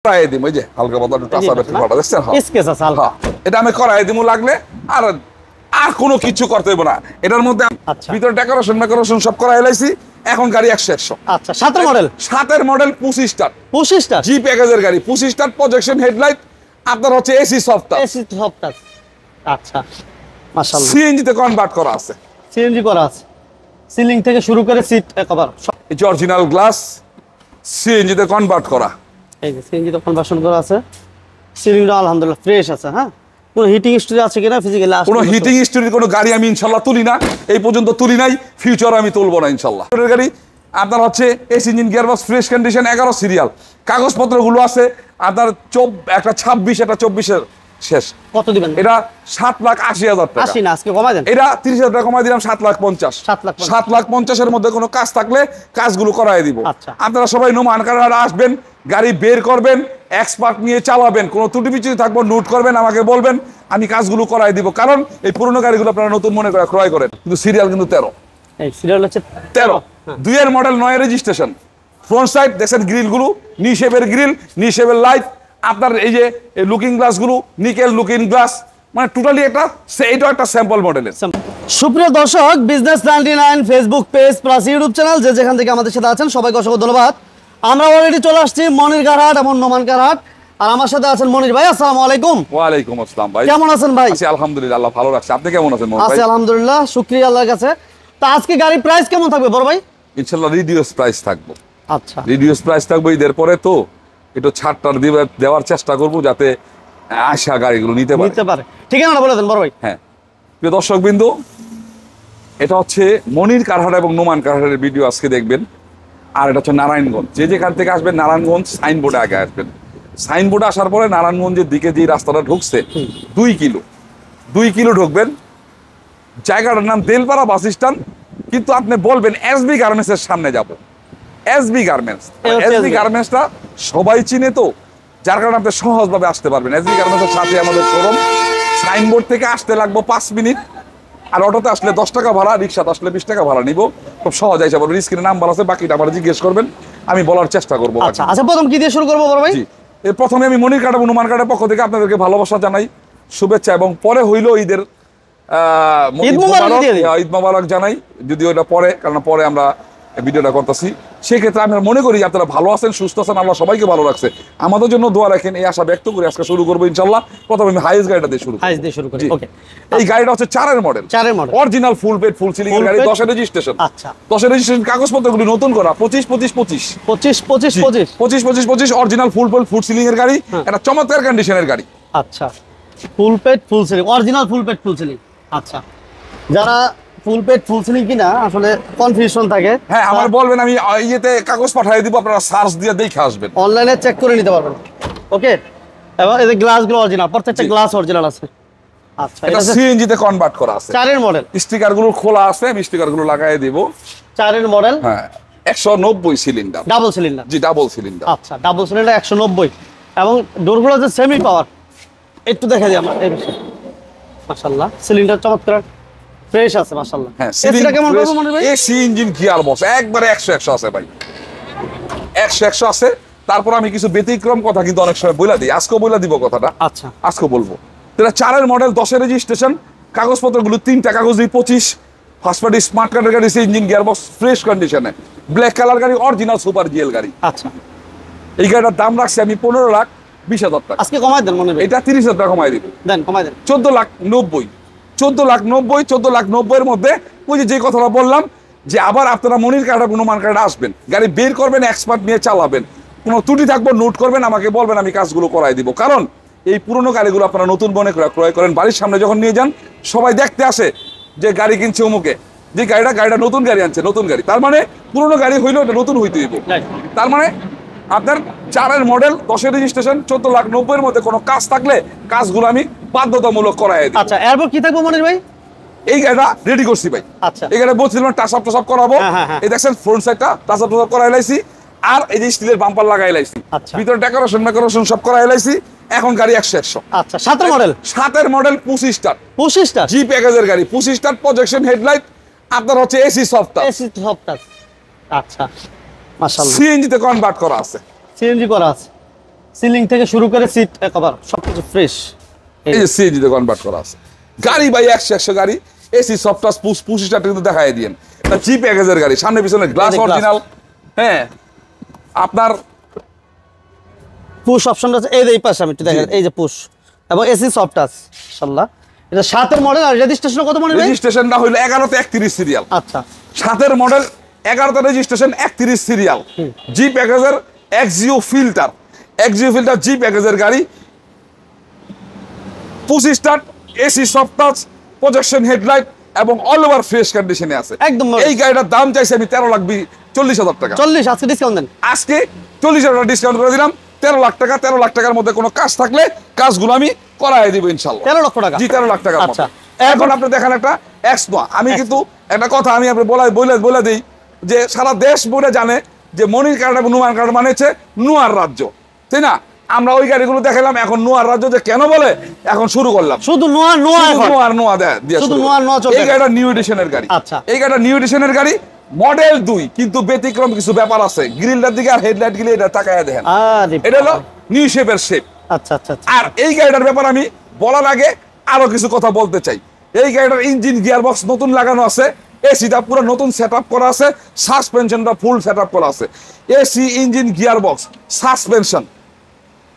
করাই দিম ওই যে হালকা পাতলা টাচা ব্যাটারি ফাটা দেখছেন হ্যাঁ স্কেচ আছে হালকা এটা আমি করাই দিমু লাগলে আর আর কোনো কিছু করতে হইব না এটার মধ্যে ভিতরে ডেকোরেশন সব করাই লাইছি এখন গাড়ি 100 আচ্ছা 7 মডেল 7 মডেল 25 স্টার জি প্যাকেজের গাড়ি 25 স্টার প্রজেকশন হেডলাইট আপনার হচ্ছে এসি সফট টাচ আচ্ছা মাশাআল্লাহ সিএনজি তে কনভার্ট করা আছে সিএনজি করা আছে সিলিং থেকে শুরু করে সিট কভার এই যে অরিজিনাল গ্লাস সিএনজি তে কনভার্ট করা এই যে সিএনজি তে কনভার্সন করা আছে সিলিংটা আলহামদুলিল্লাহ ফ্রেশ আছে হ্যাঁ কোনো হিটিং স্টোরি আছে কিনা ফিজিক্যালি কোনো হিটিং স্টোরির কোনো গাড়ি আমি ইনশাআল্লাহ তুলি না এই পর্যন্ত তুলি নাই ফিউচার আমি তুলবো না ইনশাআল্লাহ গাড়ি আপনার হচ্ছে AC engine gearbox fresh condition 11 serial কাগজপত্রগুলো আছে আপনার একটা 26 একটা 24 এর শেষ কত দিবেন এটা 7,80,000 টাকা 80 না আজকে কমাই দেন এটা 30,000 টাকা কমাই দিলাম 7,50,000 7,50,000 এর মধ্যে কোনো কাজ থাকলে কাজগুলো করায় দিব আপনারা সবাই নোমান কারণ আসবেন গাড়ি বের করবেন এক্সপার্ট নিয়ে চালাবেন কোনো ত্রুটি বিচ্যুতি থাকবে নোট করবেন আমাকে বলবেন আমি কাজগুলো করায় দিব কারণ এই পুরনো গাড়িগুলো আপনারা নতুন মনে করে ক্রয় করেন কিন্তু সিরিয়াল কিন্তু 13 এই সিরিয়াল হচ্ছে 13 2 এর মডেল 9 এর রেজিস্ট্রেশন ফ্রন্ট সাইড দেখেন গ্রিলগুলো নি শেপের গ্রিল নি শেপের লাইট আপনার এই যে লুকিং গ্লাসগুলো নিকেল লুকিং গ্লাস মানে টোটালি এইটা একটা স্যাম্পল মডেলের সুপ্রিয় দর্শক business 99 Facebook page plus YouTube channel যেখান থেকে আমাদের সাথে আছেন সবাইকে অসংখ্য ধন্যবাদ আমরা অলরেডি চলে আসছি মনির কারহাট এবং নোমান কারহাট আর আমার সাথে আছেন মনির ভাই আসসালামু আলাইকুম ওয়া আলাইকুম আসসালাম ভাই কেমন আছেন ভাই আছি আলহামদুলিল্লাহ আল্লাহ ভালো রাখছে আপনি কেমন আছেন মনির ভাই আছি আলহামদুলিল্লাহ শুকরিয়া আল্লাহর কাছে তো আজকে গাড়ির প্রাইস কেমন থাকবে বড় ভাই ইনশাআল্লাহ রিডিউস প্রাইস থাকবে আচ্ছা রিডিউস প্রাইস থাকবে ঈদের পরে তো একটু ছাড়টার দেওয়ার চেষ্টা করব যাতে আশা গাড়িগুলো নিতে পারে ঠিকানাটা বলে দেন বড় ভাই হ্যাঁ প্রিয় দর্শকবৃন্দ এটা হচ্ছে মনির কারহাট এবং নোমান কারহাটের ভিডিও আজকে দেখবেন আর এটা হচ্ছে নারায়ণগঞ্জ যেখান থেকে আসবেন নারায়ণগঞ্জ সাইনবোর্ডে আগে আসবেন সাইনবোর্ডে আসার পরে নারায়ণগঞ্জের দিকে যে রাস্তাটা ঢুকছে 2 কিলো ঢুকবেন জায়গাটার নাম দেলপাড়া বাস স্ট্যান্ড কিন্তু আপনি বলবেন এসবি গার্মেন্টসের সামনে যাব এসবি গার্মেন্টসটা সবাই চিনে তো যার কারণে আপনি সহজভাবে আসতে পারবেন এসবি গার্মেন্টসের সাথে আমাদের শোরুম সাইনবোর্ড থেকে আসতে লাগবে 5 মিনিট আর অটোতে আসলে 10 টাকা ভাড়া রিক্সাতে আসলে 20 টাকা ভাড়া নিব খুব সহজ আইসা বলবেন স্ক্রিনে নাম্বার আছে বাকিটা আমার জিজ্ঞেস করবেন আমি বলার চেষ্টা করব আচ্ছা প্রথম কি দিয়ে শুরু করব বড় ভাই এর প্রথমে আমি মনির কারহাট অনুমান কারহাটের পক্ষ থেকে আপনাদেরকে ভালোবাসা জানাই শুভেচ্ছা এবং পরে হইল ঈদের ঈদ মোবারক জানাই যদিও এটা পরে কারণ পরে আমরা ভিডিওটা করতেছি সেক্ষেত্রে আমি মনে করি আপনারা ভালো আছেন সুস্থ আছেন আল্লাহ সবাইকে ভালো রাখছে আমাদের জন্য দোয়া রাখেন এই আশা ব্যক্ত করে আজকে শুরু করবো ইনশাল্লাহ প্রথমে আমি হাইস গাড়িটা দিয়ে শুরু করি ওকে এই গাড়িটা হচ্ছে 4 এর model original full paid full sealing এর গাড়ি 10 এর রেজিস্ট্রেশন আচ্ছা 10 এর রেজিস্ট্রেশন কাগজপত্রগুলো নতুন করা 25 original full paid full sealing এর গাড়ি এটা চমৎকার কন্ডিশনের গাড়ি আচ্ছা full paid full sealing original full paid full sealing আচ্ছা যারা ফুল পেড ফুল সিলিং কিনা আসলে কনফিউশন থাকে হ্যাঁ আমার বলবেন আমি ইয়েতে কাগজ পাঠিয়ে দিব আপনারা সার্চ দিয়ে দেখে আসবেন অনলাইনে চেক করে নিতে পারবেন ওকে এবং এই যে গ্লাসগুলো অরিজিনাল প্রত্যেকটা গ্লাস অরিজিনাল আছে আচ্ছা এটা সিএনজি তে কনভার্ট করা আছে 4 এর মডেল স্টিকারগুলো খোলা আছে আমি স্টিকারগুলো লাগায় দেব 4 এর মডেল হ্যাঁ 190 সিলিন্ডার ডাবল সিলিন্ডার জি ডাবল সিলিন্ডার আচ্ছা ডাবল সিলিন্ডার 190 এবং ডোরগুলো যে সেমি পাওয়ার একটু দেখা যায় আমরা এই বিষয়ে মাশাআল্লাহ সিলিন্ডার চমৎকার ফ্রেশ আছে মাশাআল্লাহ হ্যাঁ এসিটা কেমন পাবো মনে ভাই এসি ইঞ্জিন গিয়ার বক্স একবারে 100 আছে ভাই 100 আছে তারপর আমি কিছু ব্যতিক্রম কথা কিন্তু অনেক সময় বইলা দিই আজকে বইলা দিব কথাটা আচ্ছা আজকে বলবো এটা 4 এর মডেল 10 এর রেজিস্ট্রেশন কাগজপত্রগুলো 3টা কাগজ দিয়ে 25 ফার্স্ট পার্টি স্মার্ট কার্ডের গাড়ি ইঞ্জিন গিয়ার বক্স ফ্রেশ কন্ডিশনে ব্ল্যাক কালার গাড়ি অরিজিনাল সুপার জিএল গাড়ি আচ্ছা এই গাড়িটার দাম রাখছি আমি 15,20,000 টাকা আজকে কমাই দেন মনে ভাই এটা 30,000 টাকা কমাই দিব দেন কমাই দেন 14,90,000 এর মধ্যে ওই যে কথাটা বললাম যে আবার আপনারা মনির কারহাট অনুমান কারহাট আসবেন গাড়ি বের করবেন এক্সপার্ট নিয়ে চালাবেন কোনো ত্রুটি থাকবে নোট করবেন আমাকে বলবেন আমি কাজগুলো করাই দিব কারণ এই পুরনো গাড়িগুলো আপনারা নতুন মনে ক্রয় করেন বাড়ির সামনে যখন নিয়ে যান সবাই দেখতে আসে যে গাড়ি কিনছে অমুকে যে গাড়িটা নতুন গাড়ি আনছে নতুন গাড়ি তার মানে পুরনো গাড়ি হইলেও এটা নতুন হইতে হইব তার মানে আপনার 4 এর মডেল 10 এর রেজিস্ট্রেশন 14,90,000 এর মধ্যে কোনো কাজ থাকলে কাজগুলো আমি বাধ্যতামূলক করাই দিই আচ্ছা এরপর কি থাকবে মনির ভাই এই গাড়িটা রেডি করছি ভাই আচ্ছা এই গাড়ি বলছিলাম টাচ আপ করাবো এই দেখছেন ফ্রন্ট সাইডটা টাচ আপ করাই লাইছি আর এই যে স্টিলের বাম্পার লাগাই লাইছি ভিতরে ডেকোরেশন সব করাই লাইছি এখন গাড়ি 100 আচ্ছা 7 মডেল 7 এর মডেল 25 স্টার জি প্যাকেজের গাড়ি 25 স্টার প্রজেকশন হেডলাইট আপনার হচ্ছে এসি সফট টাচ আচ্ছা মাশাআল্লাহ সিএনজি তে কনভার্ট করা আছে সিএনজি করা আছে সিলিং থেকে শুরু করে সিট কভার সবকিছু ফ্রেশ। এই যে সিএনজি তে কনভার্ট করা আছে গাড়ি ভাই 100 গাড়ি AC soft touch push start কিন্তু দেখাই দিয়েন এটা জি প্যাকেজের গাড়ি সামনে পিছনে গ্লাস এই যে glass। অরিজিনাল হ্যাঁ আপনার পুশ অপশনটা আছে এই যে এই পাশে আমি একটু দেখেন জি। এই যে পুশ এবং এসি সফট টাচ ইনশাআল্লাহ। এটা 7 এর মডেল আর রেজিস্ট্রেশন কত মডেল? রেজিস্ট্রেশনটা হইলো 11 তে 31 সিরিয়াল। আচ্ছা 7 এর মডেল 11 তে রেজিস্ট্রেশন 31 সিরিয়াল জি প্যাকেজের এক্সিও ফিল্টার জি প্যাকেজের গাড়ি push start AC soft touch projection headlight এবং অল ওভার ফ্রেশ কন্ডিশনে আছে একদম এই গাড়িটার দাম চাইছি আমি 13,40,000 টাকা 40 আজকে ডিসকাউন্ট দেন। আজকে 40,000 টাকা ডিসকাউন্ট করে দিলাম 13 লাখ টাকা 13 লাখ টাকার মধ্যে কোনো কাজ থাকলে কাজগুলো আমি করাই দিব ইনশাআল্লাহ 13 লক্ষ টাকা। জি 13 লাখ টাকা আচ্ছা। এখন আপনি দেখেন একটা এক্স নোয়া আমি কিন্তু একটা কথা আমি আপনি বলে দিই যে সারা দেশ বলে জানে যে মনির কার্ড এবং নোয়ার কার্ড মানে হচ্ছে নোয়ার রাজ্য তাই না আমরা ওই গাড়িগুলো দেখালাম এখন নোয়ার রাজ্য যে কেন বলে এখন শুরু করলাম শুধু নোয়া নোয়া শুধু এখন। নোয়া দিয়ে শুধু শুরু নোয়া করলাম। নোয়া চলবে এই গাড়িটা নিউ এডিশনের গাড়ি আচ্ছা। এই গাড়িটা নিউ এডিশনের গাড়ি মডেল 2 কিন্তু ব্যতিক্রম কিছু ব্যাপার আছে গ্রিলটার দিকে আর হেডলাইট গিলে এটা তাকায় দেখেন আরে এটা হলো নিউ শেপের শেপ আচ্ছা আচ্ছা আচ্ছা আর এই গাড়িটার ব্যাপারে আমি বলার আগে আরো কিছু কথা বলতে চাই এই গাড়িটার ইঞ্জিন গিয়ার বক্স নতুন লাগানো আছে এসিটা পুরো নতুন সেটআপ করা আছে সাসপেনশনটা ফুল সেটআপ করা আছে AC engine gear box suspension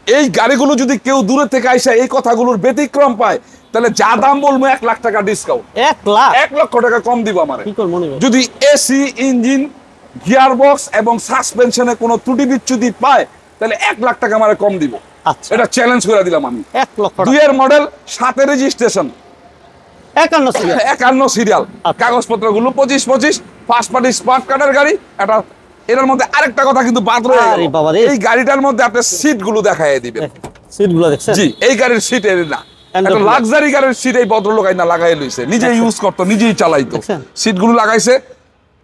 এই গাড়িগুলো যদি কেউ দূরে থেকে আইসা এই কথাগুলোর ব্যতিক্রম পায় তাহলে যা দাম বলবো 1 লাখ টাকা ডিসকাউন্ট 1 লাখ 1 লক্ষ টাকা কম দিব আমারে কি কর মনে হয় যদি এসি ইঞ্জিন গিয়ার বক্স এবং সাসপেনশনে কোনো ত্রুটি বিচ্যুতি পায় তাহলে 1 লাখ টাকা আমারে কম দিব আচ্ছা এটা চ্যালেঞ্জ করে দিলাম আমি 1 লক্ষ টাকা 2 এর মডেল 7 এর রেজিস্ট্রেশন 51 সিরিয়াল 51 সিরিয়াল আচ্ছা। কাগজপত্রগুলো 25 ফার্স্ট পার্টি স্মার্ট কার্ডের গাড়ি এটা এর মধ্যে আরেকটা কথা কিন্তু বাদ রয়ে আরে গেল বাবা রে। এই গাড়িটার মধ্যে আপনি সিটগুলো দেখায় দিবেন সিটগুলো দেখছেন জি এই গাড়ির সিট এর না And একটা the- লাক্সারি গাড়ির সিট এই ভদ্রলোক আইনা লাগাই লইছে নিজে আচ্ছা। ইউজ করতো নিজেই চালাইতো দেখছেন? সিটগুলো লাগাইছে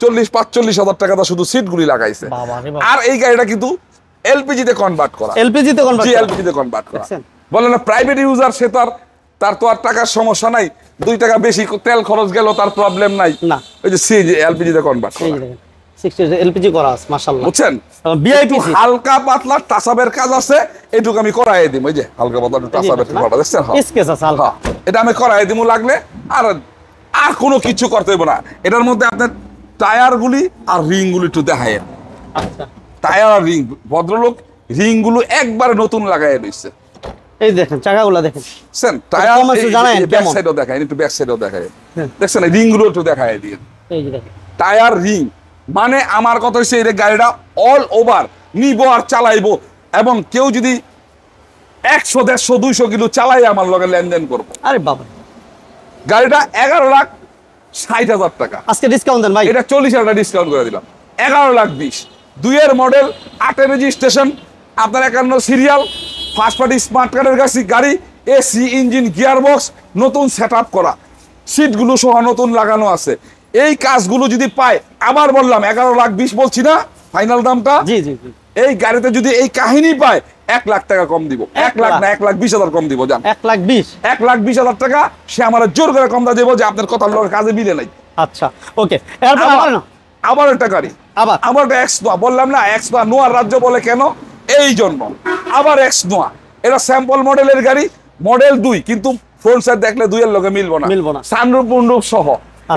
40-45 হাজার টাকা দা শুধু সিটগুলি লাগাইছে বাবা রে বাবা। আর এই গাড়িটা কিন্তু এলপিজি তে কনভার্ট করা এলপিজি তে কনভার্ট জি এলপিজি তে কনভার্ট করা দেখছেন? বলে না প্রাইভেট ইউজার সে তার তো আর টাকার সমস্যা নাই 2 টাকা বেশি তেল খরচ গেল তার প্রবলেম নাই না। ওই যে সিএনজি এলপিজি তে কনভার্ট এই করা যে দেখেন 60 এলপিজি করা আছে মাশাআল্লাহ বুঝছেন ভিআইপি একটু হালকা পাতলা টাসাবের কাজ আছে এটুকু আমি করাই দিই ওই যে হালকা পাতলা টাসাবের কাজ দেখছেন হ্যাঁ স্কেচ আছে হালকা হ্যাঁ, এটা আমি করাই দিমু লাগলে আর আর কোনো কিছু করতে হইব না এটার মধ্যে আপনার টায়ারগুলি আর রিংগুলি একটু দেখায় আচ্ছা টায়ার আর রিং ভদ্রলোক রিংগুলো একবার নতুন লাগাই দিচ্ছে এই দেখেন চাকাগুলো দেখেন বুঝছেন টায়ার performance জানেন ব্যাক কেমন? সাইডও দেখায় একটু ব্যাক সাইডও দেখায় হ্যাঁ। দেখছেন রিংগুলো একটু দেখায় দিয়ে এই যে দেখেন টায়ার রিং মানে আমার কথা হচ্ছে এই গাড়িটা অল ওভার নিবো আর চালাইবো এবং কেউ যদি 100-150-200 কিলো চালাই আমার লগে লেনদেন করবো আরে বাবা গাড়িটা 11,60,000 টাকা আজকে ডিসকাউন্ট দেন ভাই এটা 40,000 টাকা ডিসকাউন্ট করে দিলাম 11,20,000 2 এর মডেল 8 এর রেজিস্ট্রেশন আপনার 51 সিরিয়াল ফার্স্ট পার্টি স্মার্ট কার্ডের গাড়ি এসি ইঞ্জিন গিয়ার বক্স নতুন সেটআপ করা সিটগুলো সহ নতুন লাগানো আছে এই কাজগুলো যদি পায় আবার বললাম 11,20,000 বলছি না ফাইনাল দামটা জি জি জি এই গাড়িতে যদি এই কাহিনী পায় 1 লাখ টাকা কম দিব 1 লাখ না 1,20,000 কম দিব জান 1,20,000 1,20,000 টাকা সে আমার জোর করে কম দা দেবো যে আপনার কথার লোকের কাজে মিলে নাই আচ্ছা ওকে এরপর আবার না আবার একটা গাড়ি আবার আবার একটা এক্স নোয়া বললাম না এক্স নোয়া নোয়ার রাজ্য বলে কেন এই জন্য আবার এক্স নোয়া এটা স্যাম্পল মডেলের গাড়ি মডেল 2 কিন্তু ফ্রন্ট সাইড দেখলে 2 এর লগে মিলবো না সানরুফ মুন্ডুপ সহ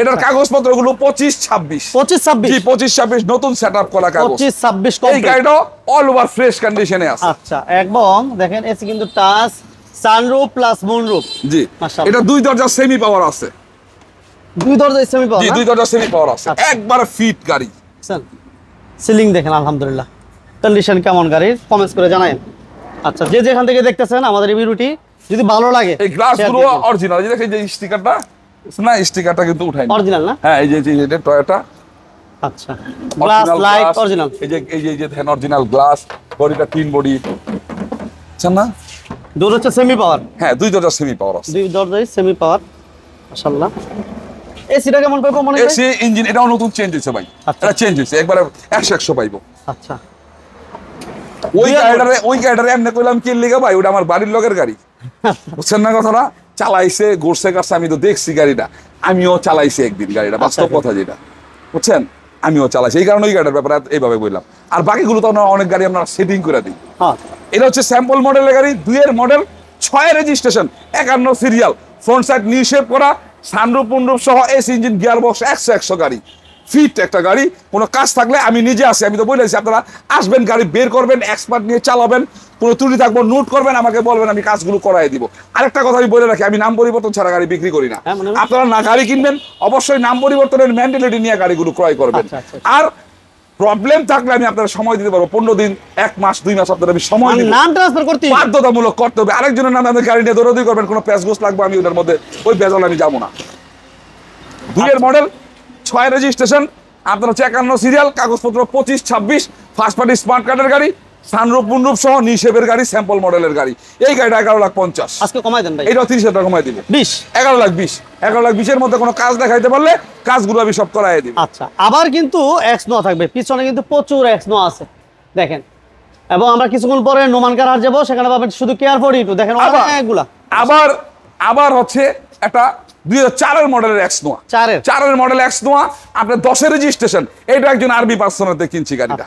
এটার কাগজপত্রগুলো 25-26 25-26 জি 25-26 নতুন সেটআপ করা কাগজ 25-26 এই কমপ্লিট গাড়িটা অল ওভার ফ্রেশ কন্ডিশনে আছে আচ্ছা এবং দেখেন এসি কিন্তু টাচ সানরুফ প্লাস মুনরুফ জি মাশাআল্লাহ। এটা 2 দরজা সেমি পাওয়ার আছে দুই দরজা সেমি পাওয়া জি 2 দরজা সেমি পাওয়ার আছে আচ্ছা। একবার ফিট গাড়ি সিলিং দেখেন আলহামদুলিল্লাহ কন্ডিশন কেমন গাড়ির কমেন্টস করে জানাবেন আচ্ছা যে যেখান থেকে দেখতেছেন আমাদের এই ভিডিওটি যদি ভালো লাগে এই গ্লাসগুলো অরিজিনাল এই দেখেন যে স্টিকারটা না স্টিকারটা কিন্তু উঠাই অরিজিনাল না হ্যাঁ এই যে এটা টয়োটা আচ্ছা গ্লাস লাইট অরিজিনাল এই যে ধ্যান অরিজিনাল গ্লাস বডিটা টিন বডি আচ্ছা না দূর হচ্ছে সেমি পাওয়ার হ্যাঁ 2 দরজা সেমি পাওয়ার আছে দুই দরজায় সেমি পাওয়ার মাশাআল্লাহ এসিটা কেমন পাইবো মনে হয় এসি ইঞ্জিন এটাও নতুন চেঞ্জ হয়েছে ভাই আচ্ছা। এটা চেঞ্জ হয়েছে একবারে 100 পাইবো আচ্ছা ওই গাড়িটারে এমনি কইলাম কি লিগা ভাই ওটা আমার বাড়ির লগের গাড়ি বুঝছেন না কথাটা চালাইছে ঘুরছে কাছে আমি তো দেখছি গাড়িটা আমিও চালাইছি একদিন গাড়িটা বাস্তব কথা যেটা বুঝছেন আমিও চালাইছি এই কারণে ওই গাড়িটার ব্যাপারে এইভাবে বললাম আর বাকিগুলো তো আমরা অনেক গাড়ি আমরা সেটিং করে দিই হ্যাঁ এটা হচ্ছে স্যাম্পল মডেলের গাড়ি, 2 এর মডেল, 6 এর registration, 51 serial, front side new shape করা, সানরুফ পুনরুফ সহ এসি ইঞ্জিন গিয়ার বক্স 100 গাড়ি, ফিট একটা গাড়ি। কোনো কাজ থাকলে আমি নিজে আসি, আমি তো বলেছি আপনারা আসবেন, গাড়ি বের করবেন, এক্সপার্ট নিয়ে চালাবেন, কোনো ত্রুটি থাকবো নোট করবেন, আমাকে বলবেন, আমি কাজগুলো করাই দিব। আরেকটা কথা আমি বলে রাখি, আমি নাম পরিবর্তন ছাড়া গাড়ি বিক্রি করি না। আপনারা না গাড়ি কিনবেন, অবশ্যই নাম পরিবর্তনের মেন্টালিটি নিয়ে গাড়িগুলো ক্রয় করবেন। আর প্রবলেম থাকলে আমি আপনারা সময় দিতে পারবো, 15 দিন, 1 মাস, 2 মাস আপনারা আমি সময় দিব, নাম ট্রান্সফার করতে বাধ্যতামূলক করতে হবে। আরেকজনের নামে আপনি গাড়ি নিয়ে দৌড়াদৌড়ি করবেন, কোনো প্যাচগোস লাগবে, আমি ওটার মধ্যে ওই বেজাল আমি যাবো না। 2 এর মডেল, 6 রেজিস্ট্রেশন, আপনার হচ্ছে 51 সিরিয়াল, কাগজপত্র 25-26, ফার্স্ট পার্টি স্মার্ট কার্ডের গাড়ি, সানরুফ পুনরুফ সহ নিশেপের গাড়ি, স্যাম্পল মডেলের গাড়ি। এই গাড়িটা 11,50,000 আজকে কমাই দেন ভাই, এইটাও 30,000 টাকা কমাই দিব। 11,20,000 মধ্যে কোনো কাজ দেখাইতে পারলে কাজগুলো আমি সব করাই দিব। আচ্ছা, আবার কিন্তু এক্স নো থাকবে, পিছনে কিন্তু প্রচুর এক্স নো আছে দেখেন। এবং আমরা কিছুক্ষণ পরে নোমান কারহাট যাবো, সেখানে পাবেন শুধু কেয়ার ফর ইউ দেখেন অনেকগুলা। আবার হচ্ছে একটা 2004 এর মডেলের এক্স নোয়া, 4 এর মডেল এক্স নোয়া, আপনার 10 এর রেজিস্ট্রেশন। এটা একজন আরবি পার্সোনাতে কিনছি গাড়িটা,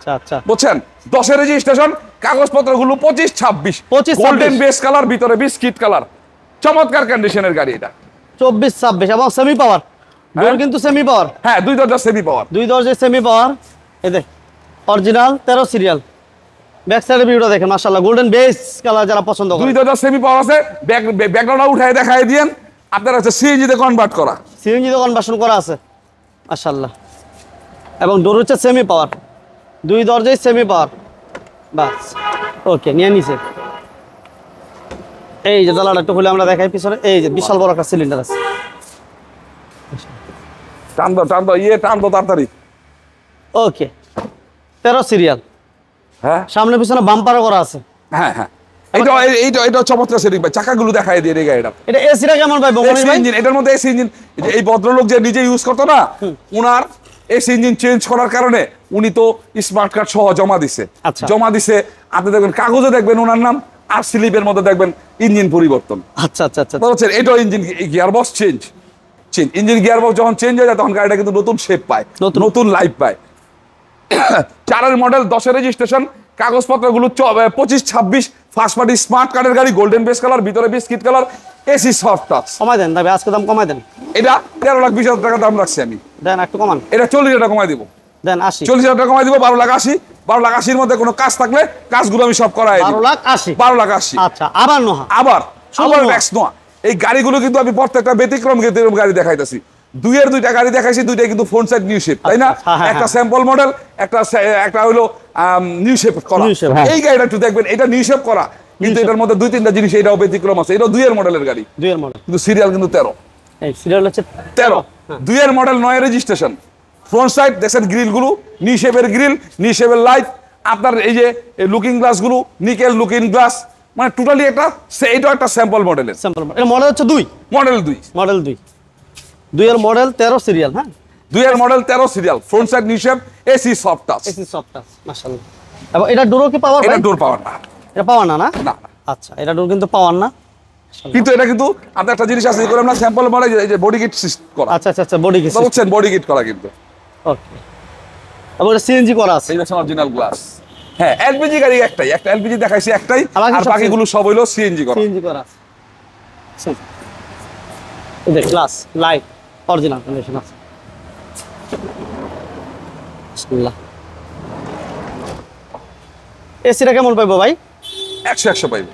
বুঝছেন? 10 এর রেজিস্ট্রেশন, কাগজপত্রগুলো 25-26, গোল্ডেন বেস কালার, ভিতরে বিস্কিট কালার, চমৎকার কন্ডিশনের গাড়ি এটা। 24-26 এবং সেমি পাওয়ার, কিন্তু সেমি পাওয়ার, হ্যাঁ 2 দরজা সেমি পাওয়ার, 2 দরজা সেমি পাওয়ার। এই দেখ অরিজিনাল 13 সিরিয়াল, ব্যাক সাইডের ভিউটা দেখেন মাশাআল্লাহ, গোল্ডেন বেস কালার যারা পছন্দ করে। 2 দরজা সেমি পাওয়ার আছে, ব্যাকগ্রাউন্ডটা উঠায় দেখায় দিয়েন। আপনার হচ্ছে সিএনজি তে কনভার্ট করা, সিএনজি তে কনভার্সন করা আছে মাশাআল্লাহ। এবং ডোর হচ্ছে সেমি পাওয়ার, 2 দরজায় সেমি পাওয়ার। বাস ওকে, নিয়ে নিছে। এই যে জানালাটা একটু খুলে আমরা দেখাই পিছনে, এই যে বিশাল বড় একটা সিলিন্ডার আছে। টান দাও তাড়াতাড়ি। ওকে, 13 সিরিয়াল, হ্যাঁ সামনে পিছনে বাম্পারও করা আছে। হ্যাঁ এইটা চমৎকার সেটিং ভাই, চাকাগুলো দেখায় দিয়ে এই গাড়িটা। এটা এসিটা কেমন ভাই? ইঞ্জিন, এটার মধ্যে এসি ইঞ্জিন। এই ভদ্রলোক যে নিজে ইউজ করতো না, উনার এসি ইঞ্জিন চেঞ্জ করার কারণে উনি তো স্মার্ট কার্ড সহ জমা দিছে। আপনি দেখবেন কাগজে দেখবেন ওনার নাম, আর স্লিপের মধ্যে দেখবেন ইঞ্জিন পরিবর্তন। আচ্ছা, বুঝছেন? এটাও engine gearbox change. Engine gearbox যখন চেঞ্জ হয়ে যায় তখন গাড়িটা কিন্তু নতুন শেপ পায়, নতুন লাইফ পায়। 4 এর মডেল, 10 এর রেজিস্ট্রেশন, কাগজপত্রগুলো 25-26, ফার্স্ট পার্টি স্মার্ট কার্ডের গাড়ি, গোল্ডেন বেস কালার, ভিতরে biscuit colour, AC soft touch. কমাই দেন ভাই, আজকে দাম কমাই দেন। এটা 13,20,000 টাকা দাম রাখছি আমি। দেন একটু কমান। এটা 40,000 টাকা কমাই দিব। দেন 80। 40,000 টাকা কমাই দিব। 12,80,000 মধ্যে কোনো কাজ থাকলে কাজগুলো আমি সব করাই দিব। 12,80,000। আচ্ছা, আবার এক্স নোয়া। এই গাড়িগুলো কিন্তু আমি প্রত্যেকটা ব্যতিক্রম গাড়ি দেখাইতেছি। 2 এর 2টা গাড়ি দেখাইছি, 2টাই কিন্তু ফ্রন্ট সাইড নিউ শেপ, তাই না? একটা স্যাম্পল মডেল, একটা হলো নিউ শেপ করা। এই গাড়িটা একটু দেখবেন, এটা নিউ শেপ করা, কিন্তু এটার মধ্যে 2-3টা জিনিস এটাও ব্যতিক্রম আছে। এটাও 2 এর মডেলের গাড়ি, 2 এর মডেল, কিন্তু সিরিয়াল কিন্তু 13। এই সিরিয়াল হচ্ছে 13। 2 এর মডেল, 9 এর রেজিস্ট্রেশন, ফ্রন্ট সাইড দেখেন গ্রিলগুলো নিউ শেপের গ্রিল, নিউ শেপের লাইট, আপনার এই যে লুকিং গ্লাসগুলো নিকেল লুকিং গ্লাস, মানে টোটালি এইটাও একটা স্যাম্পল মডেলের। এটা মডেল হচ্ছে 2, মডেল 2 এর মডেল 13 সিরিয়াল। হ্যাঁ, 2 এর model 13 serial, front side new shape, AC soft touch, মাশাআল্লাহ। এবং এটা ডোরও কি পাওয়ার? এটা ডোর পাওয়ার না, এটা পাওয়ার না। না। আচ্ছা, এটা ডোর কিন্তু পাওয়ার না, কিন্তু এটা কিন্তু আপনার একটা জিনিস আছে, করে আমরা স্যাম্পল মডেল এই যে বডি কিট সিস্টেম করা। আচ্ছা, বডি কিট বুঝছেন? বডি কিট করা কিন্তু। ওকে, এবং এটা সিএনজি করা আছে। এই দেখছেন অরিজিনাল গ্লাস। হ্যাঁ, এলপিজি গাড়ি একটাই, একটা এলপিজি দেখাইছি একটাই, আর বাকিগুলো সব হইলো সিএনজি করা। এই যে গ্লাস লাইট অরিজিনাল কন্ডিশন আছে। বিসমিল্লাহ। এসিটা কেমন পাইবো ভাই? 100 পাইবো।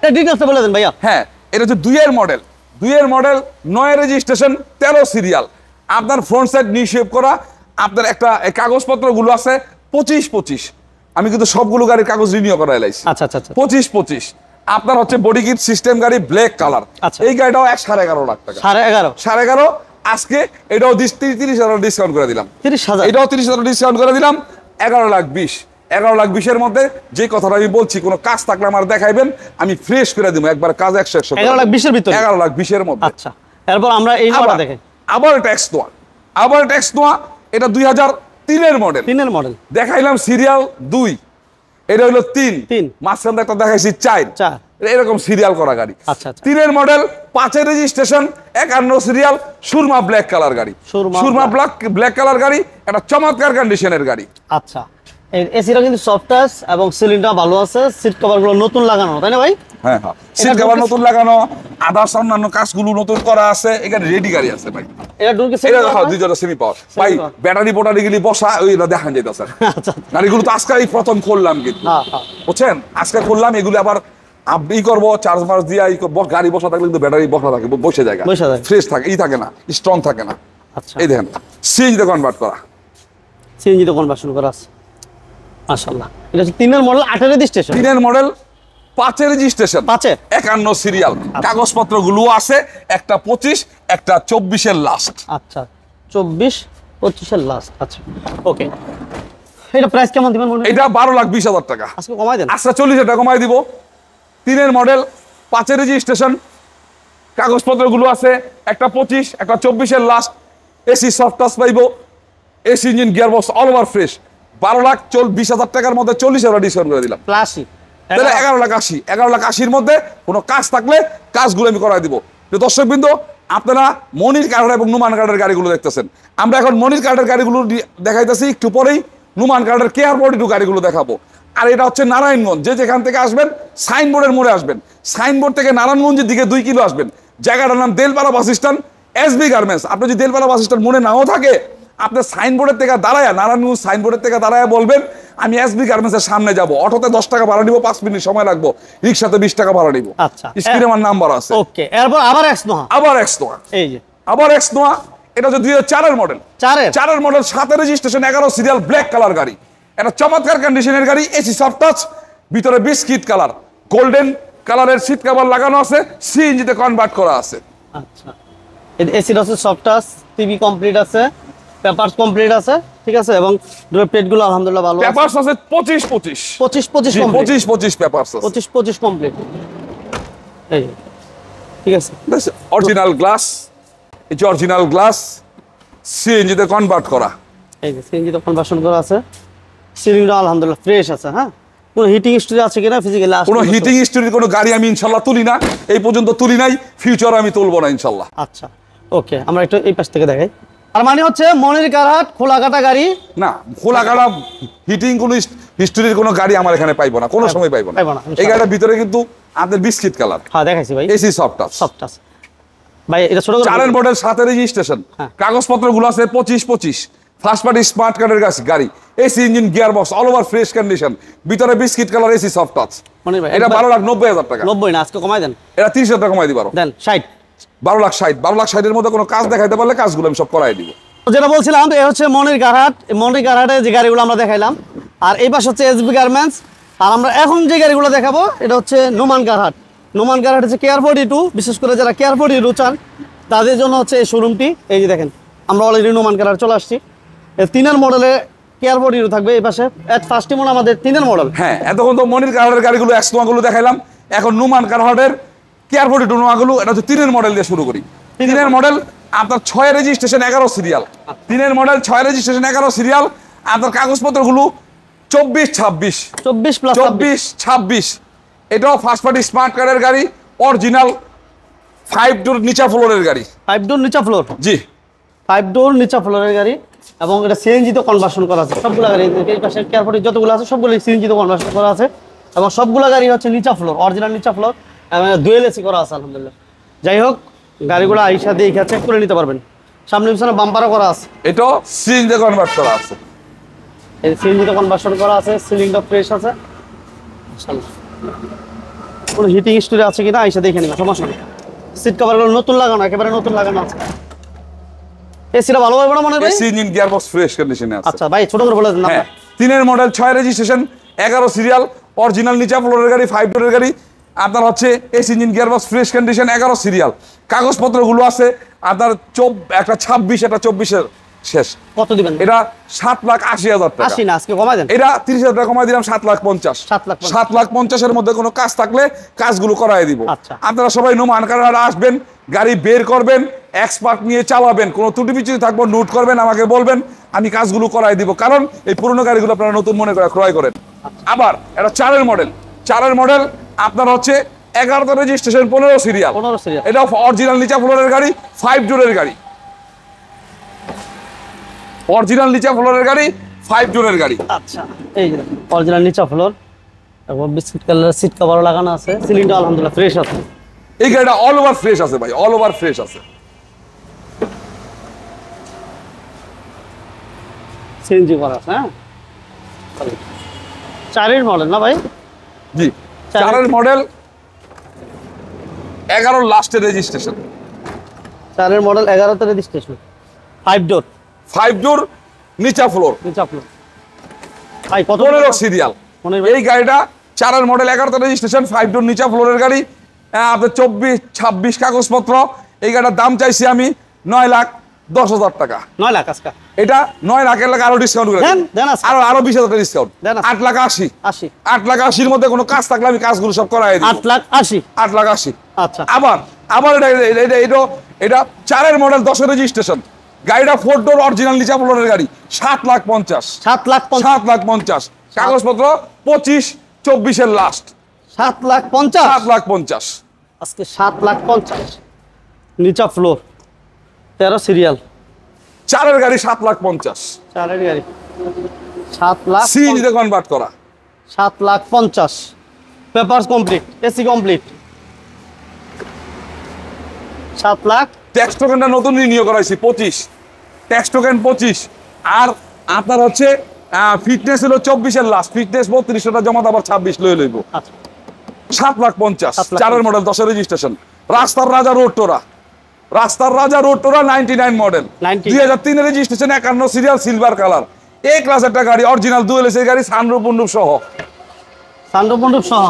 এটা ডিটেইলসে বলে দেন ভাইয়া। হ্যাঁ, এটা হচ্ছে 2 এর মডেল, 9 এর রেজিস্ট্রেশন, 13 সিরিয়াল, আপনার ফ্রন্ট সাইড নিউ শেপ করা, আপনার একটা কাগজপত্রগুলো আছে 25-25। আমি কিন্তু সবগুলো গাড়ির কাগজ রিনিউ করা এলাইছি। আচ্ছা, 25-25। আপনার হচ্ছে বডি কিট সিস্টেম গাড়ি, ব্ল্যাক কালার। এই গাড়িটাও 11.5 লাখ টাকা। 11.5। আজকে এটাও 30,000 ডিসকাউন্ট করে দিলাম। 30,000, এটাও 30,000 ডিসকাউন্ট করে দিলাম। 11,20,000। 11,20,000 মধ্যে যে কথাটা আমি বলছি, কোনো কাজ থাকলে আমার দেখাইবেন, আমি ফ্রেশ করে দিব একবার, কাজ 100 11,20,000 ভিতরে, 11,20,000 মধ্যে। আচ্ছা, এরপর আমরা এই নাম্বার দেখেন। আবার ট্যাক্স নোয়া, এটা 2003 এর মডেল। দেখাইলাম সিরিয়াল 2, এটা হলো 3, মাঝখানে একটা দেখাইছি 4, এরকম সিরিয়াল করা গাড়ি। 3 এর মডেল, 5 এর registration, 51 serial, Surma black colour গাড়ি। সুরমা ব্ল্যাক কালার গাড়ি, একটা চমৎকার কন্ডিশনের গাড়ি। আচ্ছা, এসিটা কিন্তু সফট টাচ এবং সিলিংটা ভালো আছে, সিট কভার গুলো নতুন লাগানো, তাই না ভাই? হ্যাঁ হ্যাঁ, সিট কভার নতুন লাগানো, আদার্স অন্যান্য কাজগুলো নতুন করা আছে। এখানে রেডি গাড়ি আছে ভাই। এটা ডুকে এটা দেখো দুইটা সেমি পাওয়ার ভাই, ব্যাটারি বোটারি গিলি বসা ওইগুলো দেখা যাইতেছে। আচ্ছা গাড়িগুলো তো আজকে এই প্রথম করলাম কিন্তু, হ্যাঁ হ্যাঁ বুঝছেন, আজকে করলাম। এগুলো আবার ই করবো, চার্জ মার্জ দিয়ে গাড়ি বসা থাকলে কিন্তু ব্যাটারি বসা থাকে, বসে যায়, বসে যায়। ফ্রেশ থাকে, থাকে না, স্ট্রং থাকে না। আচ্ছা, এই দেখেন সিএনজি তে কনভার্ট করা, সিএনজি তে কনভার্সন করা আছে মাশাআল্লাহ। এটা হচ্ছে 3 এর মডেল, 8 এর রেজিস্ট্রেশন, 3 এর মডেল, 5 এর রেজিস্ট্রেশন, 51 সিরিয়াল, কাগজপত্র গুলো আছে, একটা 25 একটা 24 এর লাস্ট। আচ্ছা 24-25 এর লাস্ট। আচ্ছা ওকে, এটা প্রাইস কেমন দিবেন মনে হয়? এটা 12,20,000 টাকা। আজকে কমাই দেন। আচ্ছা 40,000 টাকা কমাই দিব। 3 এর মডেল, 5 এর রেজিস্ট্রেশন, কাগজপত্র গুলো আছে, একটা 25 একটা 24 এর লাস্ট, এসি সফট টাচ পাইবো, AC engine gearbox all over fresh. 12,20,000 টাকার মধ্যে 40,000 ডিসকাউন্ট করে দিলাম, প্লাসই তাহলে 11,80,000। 11,80,000 মধ্যে কোনো কাজ থাকলে কাজগুলো আমি করাই দিব। তো দর্শকবৃন্দ, আপনারা মনির কার্ড এবং নুমান কার্ডের গাড়িগুলো দেখতেছেন। আমরা এখন মনির কার্ডের গাড়িগুলো দেখাইতেছি, একটু পরেই নুমান কার্ডের কেয়ার 42 গাড়িগুলো দেখাবো। আর এটা হচ্ছে নারায়ণগঞ্জ, যে যেখান থেকে আসবেন সাইনবোর্ডের মোড়ে আসবেন, সাইনবোর্ড থেকে নারায়ণগঞ্জের দিকে 2 কিলো আসবেন, জায়গাটার নাম Delpara bus stand, SB garments. আপনি যদি দেলপাড়া বাস স্ট্যান্ড মনে নাও থাকে, আপনার সাইনবোর্ডের থেকে দাঁড়ায়, নারায়ণগঞ্জ সাইনবোর্ডের থেকে দাঁড়ায় বলবেন আমি এসবি গার্মেন্টসের সামনে যাব, অটোতে 10 টাকা ভাড়া নিব, 5 মিনিট সময় লাগবে, রিক্সাতে 20 টাকা ভাড়া নিব। আচ্ছা, স্ক্রিনে আমার নাম্বার আছে। ওকে, এরপর আবার এক্স নোহা, আবার এক্স নোয়া, এই যে আবার এক্স নোয়া। এটা হচ্ছে 2004 এর মডেল, 4 এর মডেল, 7 এর রেজিস্ট্রেশন, 11 সিরিয়াল, ব্ল্যাক কালার গাড়ি। এটা চমৎকার কন্ডিশনের গাড়ি, এসি সফট টাচ, ভিতরে বিস্কিট কালার, গোল্ডেন কালারের সিট কভার লাগানো আছে, সিএনজি তে কনভার্ট করা আছে। আচ্ছা, এসির আছে সফট টাচ, টিভি কমপ্লিট আছে, পেপারস কমপ্লিট আছে, ঠিক আছে, এবং ডোর প্লেটগুলো আলহামদুলিল্লাহ ভালো আছে। পেপারস আছে 25 25 পেপারস আছে, 25 কমপ্লিট, এই যে, ঠিক আছে। অরিজিনাল গ্লাস, এই যে অরিজিনাল গ্লাস, সিএনজি তে কনভার্ট করা। এই যে সিএনজি তো কনভার্সন করা আছে, সিলিংটা আলহামদুলিল্লাহ ফ্রেশ আছে। হ্যাঁ, কোনো হিটিং হিস্ট্রি আছে কিনা ফিজিক্যালি? কোনো হিটিং হিস্ট্রির কোনো গাড়ি আমি ইনশাল্লাহ তুলি না, এই পর্যন্ত তুলি নাই, ফিউচার আমি তুলবো না ইনশাল্লাহ। আচ্ছা ওকে, আমরা একটু এই পাশ থেকে দেখাই। আর মানে হচ্ছে মনির কারহাট খোলাকাটা গাড়ি না, খোলা গাড়া হিটিং কোনো হিস্ট্রির কোনো গাড়ি আমার এখানে পাইবো না, কোনো সময় পাইবো না। এই গাড়িটার ভিতরে কিন্তু আপনার বিস্কিট কালার, হ্যাঁ দেখাইছি ভাই, AC soft touch, soft touch ভাই। এটা ছোট 4 এর মডেল, 7 এর রেজিস্ট্রেশন, হ্যাঁ। কাগজপত্র গুলো আছে 25 ফার্স্ট পার্টি স্মার্ট কার্ডের গাড়ি, AC engine gearbox all over fresh condition, ভিতরে biscuit colour, AC soft touch. Monir ভাই এটা 12,90,000 টাকা। 90 না, আজকে কমাই দেন, এটা 30,000 টাকা কমাই দিবারো, দেন 60। 12,60,000 এর মধ্যে কোনো কাজ দেখাইতে পারলে কাজগুলো আমি সব করাই দিব। যেটা বলছিলাম, এ হচ্ছে মনির কারহাট। মনির কারহাটে যে গাড়িগুলো আমরা দেখাইলাম, আর এই পাশে হচ্ছে এসবি গার্মেন্টস। আর আমরা এখন যে গাড়িগুলো দেখাবো এটা হচ্ছে নোমান কারহাট। নোমান কারহাট হচ্ছে কেয়ার 42, বিশেষ করে যারা কেয়ার 42 চান তাদের জন্য হচ্ছে এই শোরুমটি। এই যে দেখেন, আমরা অলরেডি নোমান কারহাট চলে আসছি। 3 এর মডেলে কেয়ার 42 থাকবে এই পাশে। ফার্স্ট মনে আমাদের 3 এর মডেল। হ্যাঁ, এতক্ষণ তো মনির কারহাটের গাড়িগুলো এক্স নোয়াগুলো দেখাইলাম, এখন নুমান কারহাটের কেয়ার 42 নোয়াগুলো। এটা হচ্ছে 3 এর মডেল দিয়ে শুরু করি। 3 এর মডেল, আপনার 6 এর রেজিস্ট্রেশন, 11 সিরিয়াল। 3 এর মডেল, 6 এর রেজিস্ট্রেশন, 11 সিরিয়াল। আপনার কাগজপত্রগুলো 24-26। এটাও ফার্স্ট পার্টি স্মার্ট কার্ডের গাড়ি, অরিজিনাল 5 ডোর নিচা ফ্লোরের গাড়ি। 5 ডোর নিচা ফ্লোর, জি 5 ডোর নিচা ফ্লোরের গাড়ি, এবং এটা সিএনজি তে কনভার্সন করা আছে। সবগুলো গাড়ি এই পাশে কেয়ার 42 যতগুলো আছে সবগুলো সিএনজি তে কনভার্সন করা আছে, এবং সবগুলো গাড়ি হচ্ছে নিচা ফ্লোর, অরিজিনাল নিচা ফ্লোর, এবং ডুয়েল এসি করা আছে আলহামদুলিল্লাহ। যাই হোক, গাড়িগুলো আইসা দিয়ে চেক করে নিতে পারবেন। সামনে পিছনে বাম্পারও করা আছে, এটাও সিএনজি কনভার্ট করা আছে। এই সিএনজি তে কনভার্সন করা আছে, সিলিংটা ফ্রেশ আছে মাশাআল্লাহ। কোনো হিটিং হিস্টরি আছে কিনা আইসা দেখে নিবা, সমস্যা নেই। সিট কভারগুলো নতুন লাগানো, একেবারে নতুন লাগানো আছে। এসিটা ভালো হবে না মনে হয়? এসি ইঞ্জিন গিয়ারবক্স ফ্রেশ কন্ডিশনে আছে। আচ্ছা ভাই, ছোট করে বলে দেন না। হ্যাঁ, 3 এর মডেল, 6 এর রেজিস্ট্রেশন, 11 সিরিয়াল, অরিজিনাল নিচা ফ্লোরের গাড়ি, 5 ডোরের গাড়ি। আপনার হচ্ছে AC engine gearbox fresh condition, 11 serial. কাগজপত্রগুলো আছে আপনার একটা 26 একটা 24 এর শেষ। কত দিবেন? এটা 7,80,000 টাকা। 80 না, আজকে কমাই দেন। এটা 30,000 টাকা কমাই দিলাম, 7,50,000। 7,50,000 এর মধ্যে কোনো কাজ থাকলে কাজগুলো করাই দিব। আচ্ছা। আপনারা সবাই নোমান কারহাট আসবেন, গাড়ি বের করবেন, এক্সপার্ট নিয়ে চালাবেন, কোনো ত্রুটি বিচ্যুতি থাকবে নোট করবেন, আমাকে বলবেন, আমি কাজগুলো করাই দিব। কারণ এই পুরনো গাড়িগুলো আপনারা নতুন মনে করে ক্রয় করেন। আবার এটা 4 এর মডেল, 4 এর মডেল, আপনার হচ্ছে 11 রেজিস্ট্রেশন, 15 সিরিয়াল। এটা অরিজিনাল নিচা ফ্লোরের গাড়ি, 5 ডোরের গাড়ি, অরিজিনাল নিচা ফ্লোরের গাড়ি, 5 ডোরের গাড়ি। আচ্ছা, এই যে অরিজিনাল নিচা ফ্লোর এবং বিস্কিট কালারের সিট কভারও লাগানো আছে, সিলিংটা আলহামদুলিল্লাহ ফ্রেশ আছে। এই গাড়িটা অল ওভার ফ্রেশ আছে ভাই, অল ওভার ফ্রেশ আছে। সিএনজি করা আছে, হ্যাঁ 4 মডেল না ভাই? জি, 4 মডেল, 11 লাস্টের রেজিস্ট্রেশন। 4 মডেল, 11তে রেজিস্ট্রেশন, 5 ডোর, 5 ডোর, নিচা ফ্লোর, নিচা ফ্লোর। ভাই কত 15 সিরিয়াল। মনির ভাই? এই গাড়িটা 4 মডেল, 11তে রেজিস্ট্রেশন, 5 ডোর নিচা ফ্লোরের গাড়ি। আপনার 24-26 কাগজপত্র। এই গাড়িটার দাম চাইছি আমি 9,10,000 টাকা। 9 লাখ আজকে। এটা 9 লাখের লাগে আরো ডিসকাউন্ট করে দেন, দেন আজকে। আরো 20,000 টাকা ডিসকাউন্ট। দেন আজকে। 8,80,000। 80, 8,80,000 মধ্যে কোনো কাজ থাকলে আমি কাজগুলো সব করাই দিই। 8,80,000। 8,80,000। আচ্ছা, আবার আবার এটা 4 মডেল, 10 রেজিস্ট্রেশন। গাড়িটা 4 ডোর অরিজিনাল নিচা ফ্লোরের গাড়ি, 7,50,000। 7,50,000। 7,50,000 কাগজপত্র 25-24 লাস্ট। 7,50,000 7,50,000 আজকে। 7,50,000 নিচা ফ্লোর, 13 সিরিয়াল, 4 গাড়ি 7,50,000 4 গাড়ি 7,50,000। সিএনজিতে কনভার্ট করা। 7,50,000 papers complete, AC complete. 7,00,000। Tax টোকেনটা নতুন রিনিউ করাইছি 25, ট্যাক্স টোকেন 25। আর আপনার হচ্ছে ফিটনেস হলো 24 লাস্ট, ফিটনেস 32টা জমা আবার 26 লয়ে লইব। আচ্ছা, 7,50,000 7,50,000 4 মডেল, 10 রেজিস্ট্রেশন। রাস্তার রাজা রোড টোরা, রাস্তার রাজা রোড টোরা 99 model, 90 2003 registration, 51 serial, silver colour. এই ক্লাস একটা গাড়ি, অরিজিনাল ডুয়েল এসি গাড়ি, সানরুফ মুন্ডুপ সহ। সানরুফ মন্ডপ সহ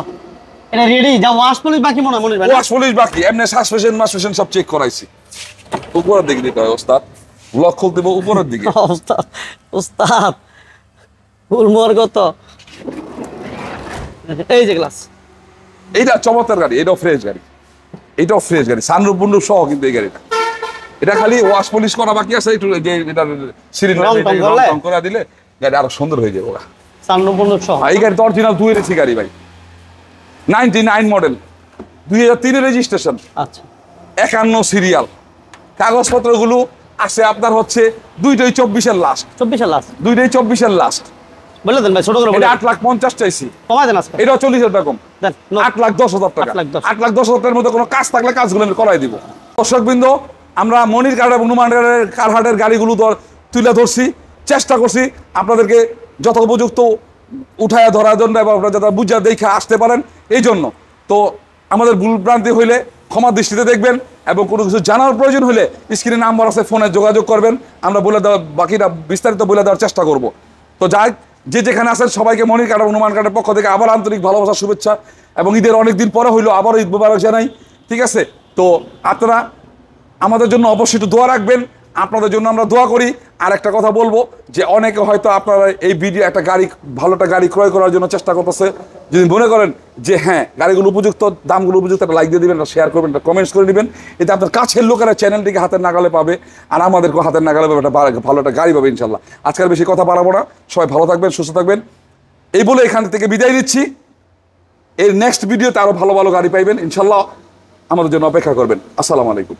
এটা রেডি। যা ওয়াশ পলিশ বাকি মনে হয় মনির ভাই? ওয়াশ পলিশ বাকি, এমনি সাসপেনশন মাসপেনশন সব চেক করাইছি। উপরের দিকে দিতে হয় ওস্তাদ, ব্লক খুলতে হবে উপরের দিকে। ওস্তাদ, ওস্তাদ ফুলমোর কত? এই যে গ্লাস, এইটা চমৎকার গাড়ি, এটাও ফ্রেশ গাড়ি, এটাও ফ্রেশ গাড়ি, সানরুফ মুন্ডুপ সহ কিন্তু এই গাড়িটা। এটা খালি ওয়াশ পলিশ করা বাকি আছে, একটু যে এটা সিলিন্ডার রং টং করলে? করে দিলে গাড়ি আরো সুন্দর হয়ে যাবে। সানরুফ মন্ডপ সহ। এই গাড়ি তো অরিজিনাল 2 এর এসি গাড়ি ভাই, 99 মডেল, 2003 রেজিস্ট্রেশন, আচ্ছা, 51 সিরিয়াল। কাগজপত্রগুলো আছে আপনার হচ্ছে 2টাই 24 লাস্ট, 24 লাস্ট 2টাই 24 লাস্ট। বলে দেন ভাই, ছোট করে বলে এটা 8,50,000 চাইছি, কমাই দেন আজকে। এটাও 40,000 টাকা কম, দেন 8,10,000 টাকা। 8,10,000 8,10,000 টাকার মধ্যে কোনো কাজ থাকলে কাজগুলো আমি করাই দিব। দর্শকবৃন্দ, আমরা মনির কার এবং নুমান কারহাটের গাড়িগুলো তুলে ধরছি, চেষ্টা করছি আপনাদেরকে যথোপযুক্ত উঠায় ধরার জন্য এবং আপনারা যাতে বুঝা দেখে আসতে পারেন এই জন্য। তো আমাদের ভুল ভ্রান্তি হইলে ক্ষমা দৃষ্টিতে দেখবেন, এবং কোনো কিছু জানার প্রয়োজন হলে স্ক্রিনে নাম্বার আছে, ফোনে যোগাযোগ করবেন, আমরা বলে দেওয়ার বাকিটা বিস্তারিত বলে দেওয়ার চেষ্টা করব। তো যাই, যে যেখানে আছেন সবাইকে মনির কার এবং নুমান কার্ডের পক্ষ থেকে আবার আন্তরিক ভালোবাসা, শুভেচ্ছা, এবং ঈদের অনেকদিন পরে হইলো আবারও ঈদ মোবারক জানাই। ঠিক আছে, তো আপনারা আমাদের জন্য অবশ্যই একটু দোয়া রাখবেন, আপনাদের জন্য আমরা দোয়া করি। আর একটা কথা বলবো যে অনেকে হয়তো আপনারা এই ভিডিও একটা গাড়ি, ভালো একটা গাড়ি ক্রয় করার জন্য চেষ্টা করতেছে। যদি মনে করেন যে হ্যাঁ গাড়িগুলো উপযুক্ত, দামগুলো উপযুক্ত, একটা লাইক দিয়ে দিবেন, একটা শেয়ার করবেন, একটা কমেন্টস করে দিবেন। এতে আপনার কাছের লোকেরা চ্যানেলটিকে হাতের নাগালে পাবে, আর আমাদেরকেও হাতের নাগালে পাবে, একটা ভালো একটা গাড়ি পাবে ইনশাল্লাহ। আজকাল বেশি কথা বাড়াবো না, সবাই ভালো থাকবেন, সুস্থ থাকবেন, এই বলে এখান থেকে বিদায় নিচ্ছি। এর নেক্সট ভিডিওতে আরও ভালো ভালো গাড়ি পাইবেন ইনশাল্লাহ, আমাদের জন্য অপেক্ষা করবেন। আসসালামু আলাইকুম।